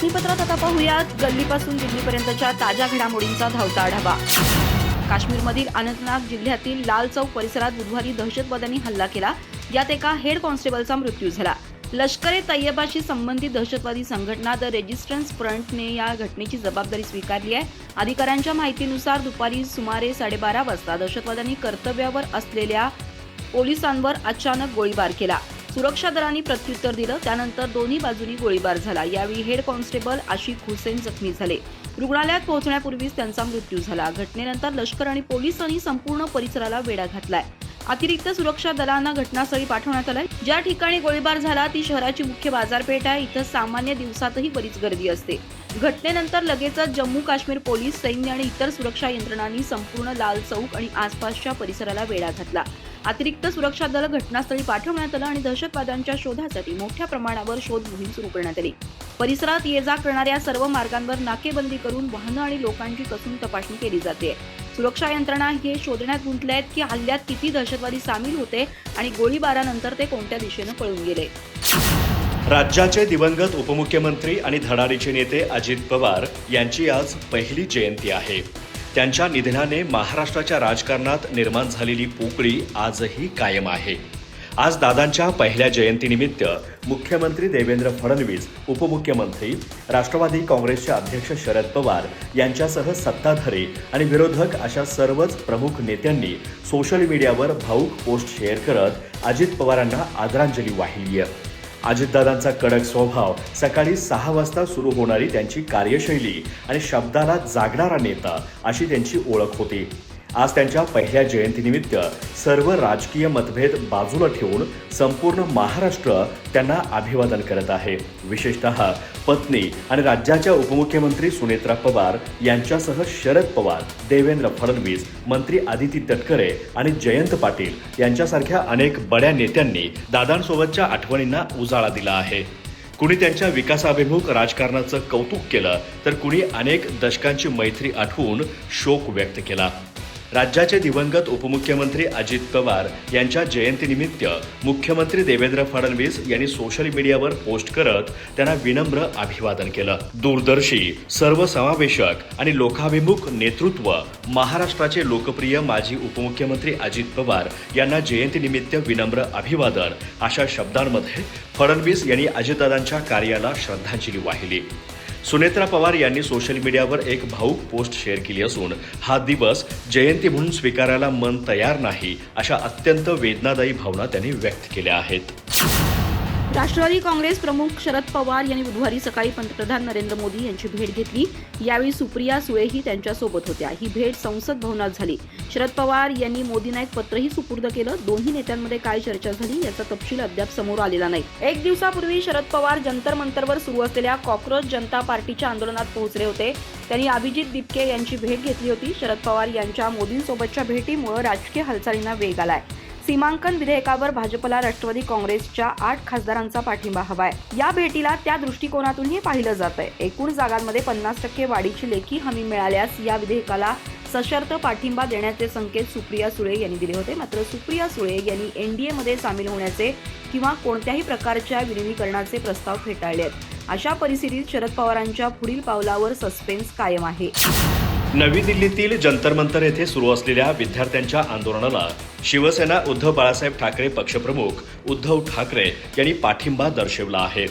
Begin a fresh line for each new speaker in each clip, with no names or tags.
बातमीपत्रात आता पाहूयात गल्लीपासून दिल्लीपर्यंतच्या ताज्या घडामोडींचा धावता आढावा। काश्मीरमधील अनंतनाग जिल्ह्यातील लाल चौक परिसरात बुधवारी दहशतवाद्यांनी हल्ला केला। यात एका हेड कॉन्स्टेबलचा मृत्यू झाला। लष्कर-ए-तैयबाशी संबंधित दहशतवादी संघटना द रेजिस्टन्स फ्रंटने या घटनेची जबाबदारी स्वीकारली आहे। अधिकाऱ्यांच्या माहितीनुसार दुपारी सुमारे 12:30 वाजता दहशतवाद्यांनी कर्तव्यावर असलेल्या पोलिसांवर अचानक गोळीबार केला। सुरक्षा दलांनी प्रत्युत्तर दिलं। त्यानंतर दोन्ही बाजूंनी गोळीबार झाला। यावेळी हेड कॉन्स्टेबल आशिक हुसेन जखमी झाले। रुग्णालयात पोहोचण्यापूर्वीच त्यांचा मृत्यू झाला। घटनेनंतर लष्कर आणि पोलिसांनी संपूर्ण परिसराला वेढा घातलाय। अतिरिक्त सुरक्षा दलांना घटनास्थळी पाठवण्यात आलंय। ज्या ठिकाणी गोळीबार झाला ती शहराची मुख्य बाजारपेठ आहे। इथं सामान्य दिवसातही बरीच गर्दी असते। घटनेनंतर लगेचच जम्मू काश्मीर पोलीस, सैन्य आणि इतर सुरक्षा यंत्रणांनी संपूर्ण लाल चौक आणि आसपासच्या परिसराला वेढा घातला। अतिरिक्त सुरक्षा दल घटनास्थळी पाठवण्यात आलं आणि दहशतवाद्यांच्या शोधासाठी मोठ्या प्रमाणावर शोध मोहीम सुरू करण्यात आली। परिसरात ये-जा करणाऱ्या सर्व मार्गांवर नाकेबंदी करून वाहनं आणि लोकांची कसून तपासणी केली जाते। सुरक्षा यंत्रणा हे शोधण्यात गुंतल्या आहेत की हल्ल्यात किती दहशतवादी सामील होते आणि गोळीबारानंतर ते कोणत्या दिशेने पळून गेले।
राज्याचे दिवंगत उपमुख्यमंत्री आणि धडाडीचे नेते अजित पवार यांची आज पहिली जयंती आहे। त्यांच्या निधनाने महाराष्ट्राच्या राजकारणात निर्माण झालेली पोकळी आजही कायम आहे। आज दादांच्या पहिल्या जयंतीनिमित्त मुख्यमंत्री देवेंद्र फडणवीस, उपमुख्यमंत्री, राष्ट्रवादी काँग्रेसचे अध्यक्ष शरद पवार यांच्यासह सत्ताधारी आणि विरोधक अशा सर्वच प्रमुख नेत्यांनी सोशल मीडियावर भावूक पोस्ट शेअर करत अजित पवारांना आदरांजली वाहिली आहे। अजितदादांचा कडक स्वभाव, सकाळी 6 वाजता सुरू होणारी त्यांची कार्यशैली आणि शब्दाला जागणारा नेता अशी त्यांची ओळख होती। आज त्यांच्या पहिल्या जयंतीनिमित्त सर्व राजकीय मतभेद बाजूला ठेवून संपूर्ण महाराष्ट्र त्यांना अभिवादन करत आहे। विशेषतः पत्नी आणि राज्याच्या उपमुख्यमंत्री सुनेत्रा पवार यांच्यासह शरद पवार, देवेंद्र फडणवीस, मंत्री आदिती तटकरे आणि जयंत पाटील यांच्यासारख्या अनेक बड्या नेत्यांनी दादांसोबतच्या आठवणींना उजाळा दिला आहे। कुणी त्यांच्या विकासाभिमुख राजकारणाचं कौतुक केलं तर कुणी अनेक दशकांची मैत्री आठवून शोक व्यक्त केला। राज्याचे दिवंगत उपमुख्यमंत्री अजित पवार यांच्या जयंतीनिमित्त मुख्यमंत्री देवेंद्र फडणवीस यांनी सोशल मीडियावर पोस्ट करत त्यांना विनम्र अभिवादन केलं। दूरदर्शी, सर्वसमावेशक आणि लोकाभिमुख नेतृत्व, महाराष्ट्राचे लोकप्रिय माजी उपमुख्यमंत्री अजित पवार यांना जयंतीनिमित्त विनम्र अभिवादन अशा शब्दांमध्ये फडणवीस यांनी अजितदादांच्या कार्याला श्रद्धांजली वाहिली। सुनेत्रा पवार यांनी सोशल मीडियावर एक भावूक पोस्ट शेअर केली असून हा दिवस जयंती म्हणून स्वीकारायला मन तयार नाही अशा अत्यंत वेदनादायी भावना त्यांनी व्यक्त केल्या आहेत।
राष्ट्रवादी काँग्रेस प्रमुख शरद पवार यांनी बुधवारी सकाळी पंतप्रधान नरेंद्र मोदी यांची भेट घेतली। यावेळी सुप्रिया सुळेही त्यांच्यासोबत होत्या। ही भेट संसद भवनात झाली। शरद पवार यांनी मोदींना एक पत्रही सुपूर्द केलं। दोन्ही नेत्यांमध्ये काय चर्चा झाली याचा तपशील अद्याप समोर आलेला नाही। एक दिवसापूर्वी शरद पवार जंतर मंतरवर सुरू असलेल्या कॉक्रोच जनता पार्टीच्या आंदोलनात पोहोचले होते। त्यांनी अभिजित दिपके यांची भेट घेतली होती। शरद पवार यांच्या मोदींसोबतच्या भेटीमुळे राजकीय हालचालींना वेग आलाय। सीमांकन विधेयकावर भाजपला राष्ट्रवादी काँग्रेसच्या 8 खासदारांचा पाठिंबा हवाय। या भेटीला त्या दृष्टिकोनातूनही पाहिलं जातंय। एकूण जागांमध्ये 50% वाढीची लेखी हमी मिळाल्यास या विधेयकाला सशर्त पाठिंबा देण्याचे संकेत सुप्रिया सुळे यांनी दिले होते। मात्र सुप्रिया सुळे यांनी एनडीएमध्ये सामील होण्याचे किंवा कोणत्याही प्रकारच्या विलीनीकरणाचे प्रस्ताव फेटाळले आहेत। अशा परिस्थितीत शरद पवारांच्या पुढील पावलावर सस्पेन्स कायम आहे।
नवी दिल्लीतील जंतर मंतर येथे सुरू असलेल्या विद्यार्थ्यांच्या आंदोलनाला शिवसेना उद्धव बाळासाहेब ठाकरे पक्षप्रमुख उद्धव ठाकरे यांनी पाठिंबा दर्शवला आहे।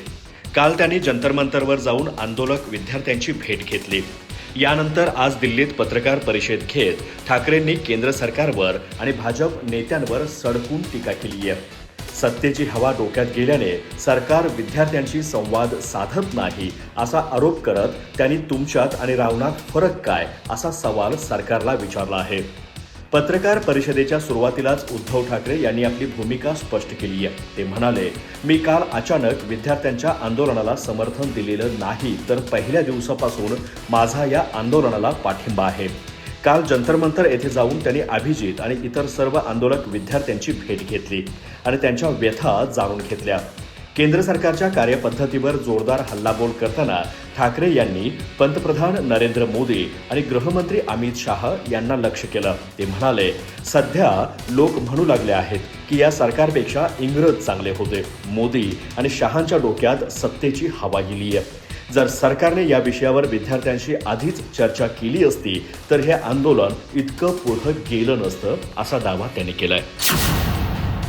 काल त्यांनी जंतर मंतरवर जाऊन आंदोलक विद्यार्थ्यांची भेट घेतली। यानंतर आज दिल्लीत पत्रकार परिषद घेत ठाकरेंनी केंद्र सरकारवर आणि भाजप नेत्यांवर सडकून टीका केली आहे। सत्तेची हवा डोक्यात गेल्याने सरकार विद्यार्थ्यांशी संवाद साधत नाही असा आरोप करत त्यांनी तुमच्यात आणि रावणात फरक काय असा सवाल सरकारला विचारला आहे। पत्रकार परिषदेच्या सुरुवातीलाच उद्धव ठाकरे यांनी आपली भूमिका स्पष्ट केली आहे। ते म्हणाले, मी काल अचानक विद्यार्थ्यांच्या आंदोलनाला समर्थन दिलेलं नाही, तर पहिल्या दिवसापासून माझा या आंदोलनाला पाठिंबा आहे। काल जंतर मंतर येथे जाऊन त्यांनी अभिजित आणि इतर सर्व आंदोलक विद्यार्थ्यांची भेट घेतली आणि त्यांच्या व्यथा जाणून घेतल्या। केंद्र सरकारच्या कार्यपद्धतीवर जोरदार हल्लाबोल करताना ठाकरे यांनी पंतप्रधान नरेंद्र मोदी आणि गृहमंत्री अमित शाह यांना लक्ष्य केलं। ते म्हणाले, सध्या लोक म्हणू लागले आहेत की या सरकारपेक्षा इंग्रज चांगले होते। मोदी आणि शहांच्या डोक्यात सत्तेची हवा गेली आहे। जर सरकारने या विषयावर विद्यार्थ्यांशी आधीच चर्चा केली असती तर हे आंदोलन इतकं पुढे गेलं नसतं, असा दावा त्यांनी केलाय.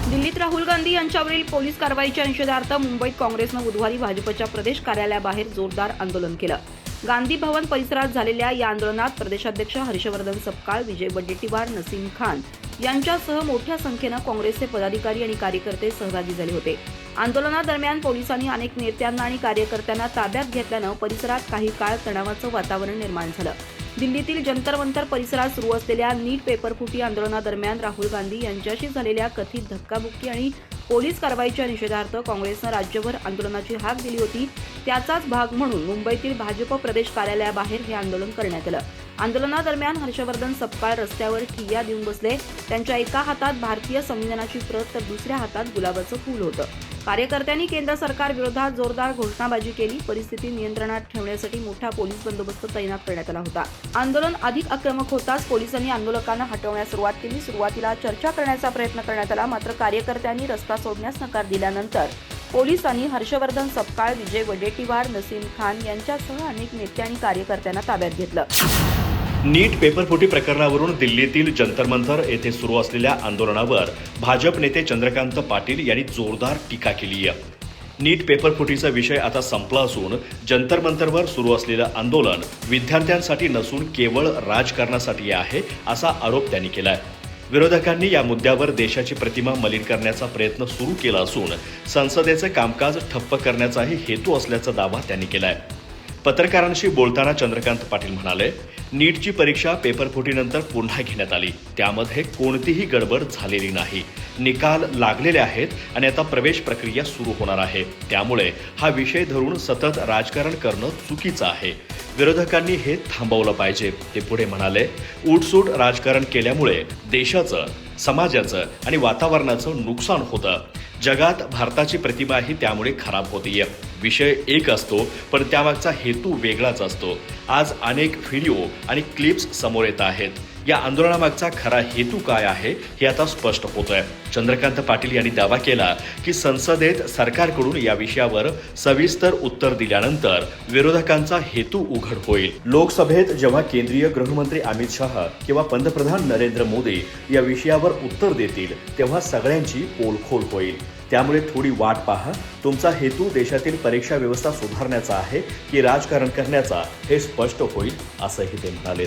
दिल्लीत राहुल गांधी यांच्यावरील पोलीस कारवाईच्या निषेधार्थ मुंबईत काँग्रेसनं बुधवारी भाजपच्या प्रदेश कार्यालयाबाहेर जोरदार आंदोलन केलं. गांधी भवन परिसरात झालेल्या या आंदोलनात प्रदेशाध्यक्ष हर्षवर्धन सपकाळ, विजय वडेट्टीवार, नसीम खान यांच्यासह मोठ्या संख्येनं काँग्रेसचे पदाधिकारी आणि कार्यकर्ते सहभागी झाले होते. आंदोलनादरम्यान पोलिसांनी अनेक नेत्यांना आणि कार्यकर्त्यांना ताब्यात घेतल्यानं परिसरात काही काळ तणावाचं वातावरण निर्माण झालं. दिल्लीतील जंतर मंतर परिसरात सुरू असलेल्या नीट पेपरफुटी आंदोलनादरम्यान राहुल गांधी यांच्याशी झालेल्या कथित धक्काबुक्की आणि पोलीस कारवाईच्या निषेधार्थ काँग्रेसनं राज्यभर आंदोलनाची हाक दिली होती. त्याचाच भाग म्हणून मुंबईतील भाजप प्रदेश कार्यालयाबाहेर हे आंदोलन करण्यात आलं. आंदोलनादरम्यान हर्षवर्धन सपकाळ रस्त्यावर ठिय्या देऊन बसले. त्यांच्या एका हातात भारतीय संविधानाची प्रत तर दुसऱ्या हातात गुलाबाचं फूल होतं. कार्यकर्त्यांनी केंद्र सरकार विरोधात जोरदार घोषणाबाजी केली. परिस्थिती नियंत्रणात ठेवण्यासाठी मोठा पोलीस बंदोबस्त तैनात करण्यात आला होता. आंदोलन अधिक आक्रमक होताच पोलिसांनी आंदोलकांना हटवण्यास सुरुवात केली. सुरुवातीला चर्चा करण्याचा प्रयत्न करण्यात आला, मात्र कार्यकर्त्यांनी रस्ता सोडण्यास नकार दिल्यानंतर पोलिसांनी हर्षवर्धन सपकाळ, विजय वडेट्टीवार, नसीम खान यांच्यासह अनेक नेते आणि कार्यकर्त्यांना ताब्यात घेतलं.
नीट पेपरफुटी प्रकरणावरून दिल्लीतील जंतर मंतर येथे सुरू असलेल्या आंदोलनावर भाजप नेते चंद्रकांत पाटील यांनी जोरदार टीका केली आहे. नीट पेपरफुटीचा विषय आता संपला असून जंतर मंतरवर सुरू असलेलं आंदोलन विद्यार्थ्यांसाठी नसून केवळ राजकारणासाठी आहे, असा आरोप त्यांनी केलाय. विरोधकांनी या मुद्द्यावर देशाची प्रतिमा मलिन करण्याचा प्रयत्न सुरू केला असून संसदेचं कामकाज ठप्प करण्याचाही हेतू असल्याचा दावा त्यांनी केलाय. पत्रकारांशी बोलताना चंद्रकांत पाटील म्हणाले, नीटची परीक्षा पेपरफुटीनंतर पुन्हा घेण्यात आली. त्यामध्ये कोणतीही गडबड झालेली नाही. निकाल लागलेले आहेत आणि आता प्रवेश प्रक्रिया सुरू होणार आहे. त्यामुळे हा विषय धरून सतत राजकारण करणं चुकीचं आहे. विरोधकांनी हे थांबवलं पाहिजे. ते पुढे म्हणाले, उठसूट राजकारण केल्यामुळे देशाचं, समाजाचं आणि वातावरणाचं नुकसान होतं. जगात भारताची प्रतिमाही त्यामुळे खराब होतीये. विषय एक असतो पण त्यामागचा हेतू वेगळाच असतो. आज अनेक व्हिडिओ आणि क्लिप्स समोर येत आहेत. या आंदोलनामागचा खरा हेतू काय आहे हे आता स्पष्ट होतंय. चंद्रकांत पाटील यांनी दावा केला की संसदेत सरकारकडून या विषयावर सविस्तर उत्तर दिल्यानंतर विरोधकांचा हेतू उघड होईल. लोकसभेत जेव्हा केंद्रीय गृहमंत्री अमित शहा किंवा पंतप्रधान नरेंद्र मोदी या विषयावर उत्तर देतील तेव्हा सगळ्यांची पोलखोल होईल. त्यामुळे थोडी वाट पहा. तुमचा हेतू देशातील परीक्षा व्यवस्था सुधारण्याचा आहे की राजकारण करण्याचा हे स्पष्ट होईल, असंही ते म्हणाले.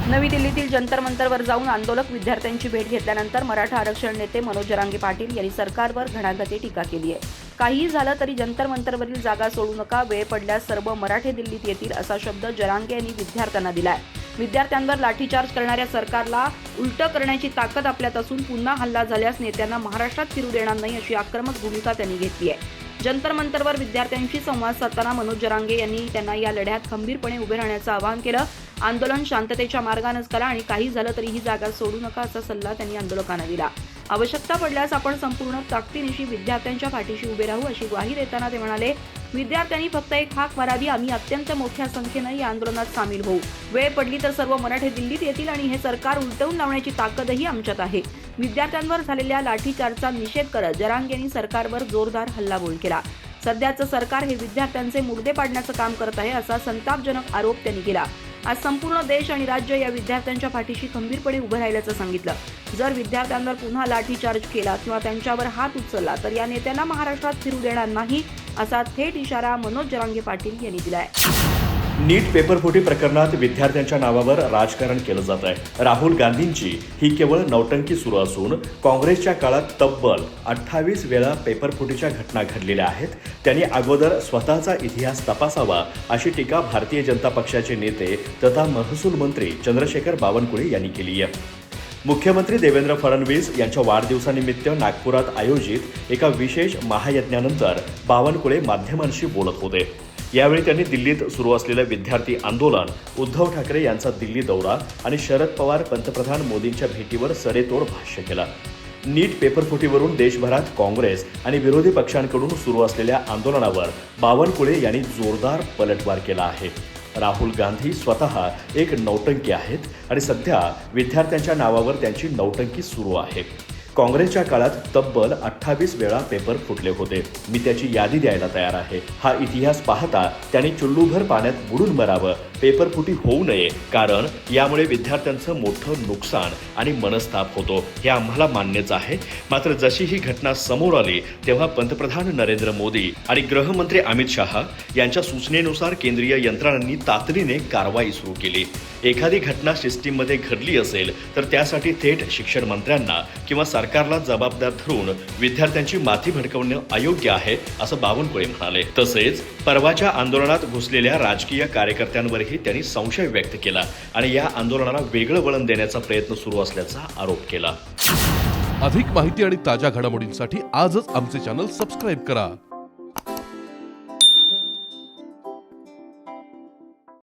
नवी दिल्लीतील जंतर मंतरवर जाऊन आंदोलक विद्यार्थ्यांची भेट घेतल्यानंतर मराठा आरक्षण नेते मनोज जरांगे पाटील यांनी सरकारवर घणाघाती टीका केली आहे. काहीही झालं तरी जंतर मंतरवरील जागा सोडू नका, वेळ पडल्यास सर्व मराठे दिल्लीत येतील, असा शब्द जरांगे यांनी विद्यार्थ्यांना दिलाय. विद्यार्थ्यांवर लाठीचार्ज करणाऱ्या सरकारला उलटं करण्याची ताकद आपल्यात असून पुन्हा हल्ला झाल्यास नेत्यांना महाराष्ट्रात फिरू देणार नाही, अशी आक्रमक भूमिका त्यांनी घेतली आहे. जंतर मंतरवर विद्यार्थ्यांशी संवाद साधताना मनोज जरांगे यांनी त्यांना या लढ्यात खंबीरपणे उभे राहण्याचं आवाहन केलं. आंदोलन शांततेच्या मार्गानेच करा आणि काही झालं तरी ही जागा सोडू नका, असा सल्ला त्यांनी आंदोलकांना दिला. आवश्यकता पडल्यास आपण संपूर्ण ताकदीनिशी विद्यार्थ्यांच्या पाठीशी उभे राहू, अशी ग्वाही देताना ते म्हणाले, विद्यार्थ्यांनी फक्त एक हाक मारावी, आम्ही अत्यंत मोठ्या संख्येनं या आंदोलनात सामील होऊ. वेळ पडली तर सर्व मराठे दिल्लीत येतील आणि हे सरकार उलटवून लावण्याची ताकदही आमच्यात आहे. विद्यार्थ्यांवर झालेल्या लाठीचार्जचा निषेध करत जरांगे यांनी सरकारवर जोरदार हल्लाबोल केला. सध्याचं सरकार हे विद्यार्थ्यांचे मुर्दे पाडण्याचं काम करत आहे, असा संतापजनक आरोप त्यांनी केला. आज संपूर्ण देश आणि राज्य या विद्यार्थ्यांच्या पाठीशी खंबीरपणे उभं राहिल्याचं सांगितलं. जर विद्यार्थ्यांवर पुन्हा लाठीचार्ज केला किंवा त्यांच्यावर हात उचलला तर या नेत्यांना महाराष्ट्रात फिरू देणार नाही, असा थेट इशारा मनोज जरांगे पाटील यांनी दिलाय.
नीट पेपरफुटी प्रकरणात विद्यार्थ्यांच्या नावावर राजकारण केलं जात आहे. राहुल गांधींची ही केवळ नौटंकी सुरू असून काँग्रेसच्या काळात तब्बल 28 वेळा पेपरफुटीच्या घटना घडलेल्या आहेत. त्यांनी अगोदर स्वतःचा इतिहास तपासावा, अशी टीका भारतीय जनता पक्षाचे नेते तथा महसूल मंत्री चंद्रशेखर बावनकुळे यांनी केली आहे. मुख्यमंत्री देवेंद्र फडणवीस यांच्या वाढदिवसानिमित्त नागपुरात आयोजित एका विशेष महायज्ञानंतर बावनकुळे माध्यमांशी बोलत होते. यावेळी त्यांनी दिल्लीत सुरू असलेलं विद्यार्थी आंदोलन, उद्धव ठाकरे यांचा दिल्ली दौरा आणि शरद पवार पंतप्रधान मोदींच्या भेटीवर सडेतोड भाष्य केलं. नीट पेपरफुटीवरून देशभरात काँग्रेस आणि विरोधी पक्षांकडून सुरू असलेल्या आंदोलनावर बावनकुळे यांनी जोरदार पलटवार केला आहे. राहुल गांधी स्वतः एक नौटंकी आहेत आणि सध्या विद्यार्थ्यांच्या नावावर त्यांची नौटंकी सुरू आहे. काँग्रेसच्या काळात तब्बल 28 वेळा पेपर फुटले होते. मी त्याची यादी द्यायला तयार आहे. हा इतिहास पाहता त्यांनी चुल्लूभर पाण्यात बुडून मरावं, पेपरफुटी होऊ नये, कारण यामुळे विद्यार्थ्यांचं मोठं नुकसान आणि मनस्ताप होतो हे आम्हाला मान्यच आहे. मात्र जशी ही घटना समोर आली तेव्हा पंतप्रधान नरेंद्र मोदी आणि गृहमंत्री अमित शहा यांच्या सूचनेनुसार केंद्रीय यंत्रणांनी तातडीने कारवाई सुरू केली. एखादी घटना सिस्टीममध्ये घडली असेल तर त्यासाठी थेट शिक्षण मंत्र्यांना किंवा सरकारला जबाबदार धरून विद्यार्थ्यांची माथी भडकवणं अयोग्य आहे, असं बावनकुळे म्हणाले. तसेच परवाच्या आंदोलनात घुसलेल्या राजकीय कार्यकर्त्यांवरही त्यांनी संशय व्यक्त केला आणि या आंदोलनाला वेगळं वळण देण्याचा प्रयत्न सुरू असल्याचा आरोप केला.
अधिक माहिती आणि ताज्या घडामोडींसाठी आजच आमचे चॅनल सबस्क्राईब करा.